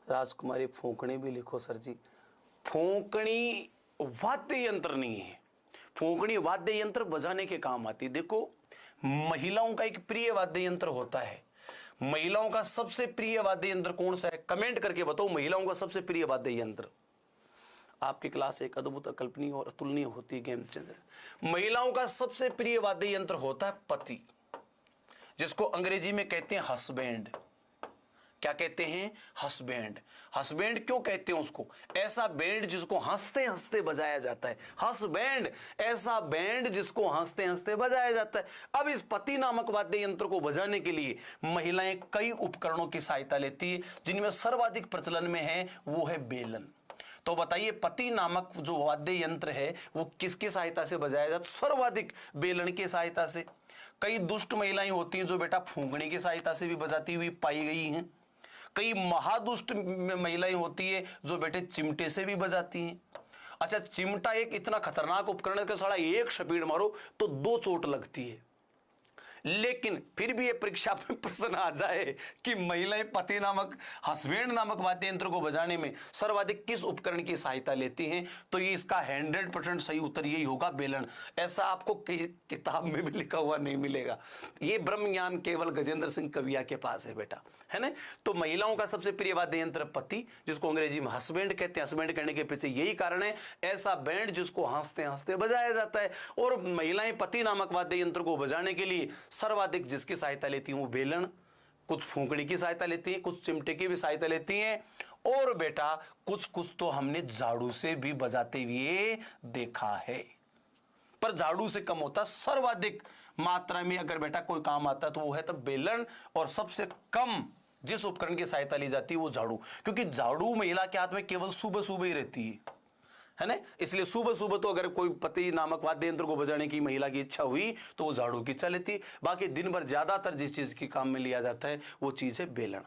राजकुमारी फूंकनी भी लिखो सर जी। फूंकनी वाद्य यंत्र नहीं है, फूंकनी वाद्य यंत्र बजाने के काम आती है। देखो, महिलाओं का एक प्रिय वाद्य यंत्र होता है। महिलाओं का सबसे प्रिय वाद्य यंत्र कौन सा है? कमेंट करके बताओ महिलाओं का सबसे प्रिय वाद्य यंत्र। आपकी क्लास एक अद्भुत, अकल्पनीय और अतुलनीय होती है, गेम चेंजर। महिलाओं का सबसे प्रिय वाद्य यंत्र होता है पति, जिसको अंग्रेजी में कहते हैं हस्बैंड। क्या कहते हैं? हस्बैंड। हस्बैंड क्यों कहते हैं उसको? ऐसा बैंड जिसको हंसते हंसते बजाया जाता है। हस्बैंड, ऐसा बैंड जिसको हंसते हंसते बजाया जाता है। अब इस पति नामक वाद्य यंत्र को बजाने के लिए महिलाएं कई उपकरणों की सहायता लेती है, जिनमें सर्वाधिक प्रचलन में है वो है बेलन। तो बताइए, पति नामक जो वाद्य यंत्र है वो किसकी सहायता से बजाया जाता है? सर्वाधिक बेलन की सहायता से। कई दुष्ट महिलाएं होती हैं जो बेटा फूंकने की सहायता से भी बजाती हुई पाई गई हैं। कई महादुष्ट महिलाएं होती है जो बेटे चिमटे से भी बजाती हैं। अच्छा, चिमटा एक इतना खतरनाक उपकरण है कि साला एक शपीड़ मारो तो 2 चोट लगती है। लेकिन फिर भी ये परीक्षा में प्रश्न आ जाए कि महिलाएं पति नामक, हस्बैंड नामक वाद्य यंत्र को बजाने में सर्वाधिक किस उपकरण की सहायता लेती हैं, तो ये इसका 100% सही उत्तर यही होगा, बेलन। ऐसा आपको किताब में भी लिखा हुआ नहीं मिलेगा। ये ब्रह्म ज्ञान केवल गजेंद्र सिंह कविया के पास है बेटा, है ना। तो महिलाओं का सबसे प्रिय वाद्य यंत्र पति, जिसको अंग्रेजी में हस्बैंड कहते हैं। हस्बैंड कहने के पीछे यही कारण है, ऐसा बैंड जिसको हंसते हंसते बजाया जाता है। और महिलाएं पति नामक वाद्य यंत्र को बजाने के लिए सर्वाधिक जिसकी सहायता लेती हूं बेलन, कुछ फूंकने की सहायता लेती हैं, कुछ चिमटे की भी सहायता लेती हैं, और बेटा कुछ तो हमने झाड़ू से भी बजाते हुए देखा है। पर झाड़ू से कम होता, सर्वाधिक मात्रा में अगर बेटा कोई काम आता तो वो है तब बेलन, और सबसे कम जिस उपकरण की सहायता ली जाती है वो झाड़ू, क्योंकि झाड़ू महिला के हाथ में केवल सुबह सुबह ही रहती है ना। इसलिए सुबह सुबह तो अगर कोई पति नामक वाद्य यंत्र को बजाने की महिला की इच्छा हुई तो वो झाड़ू की इच्छा लेती। बाकी दिन भर ज्यादातर जिस चीज की काम में लिया जाता है वो चीज है बेलन।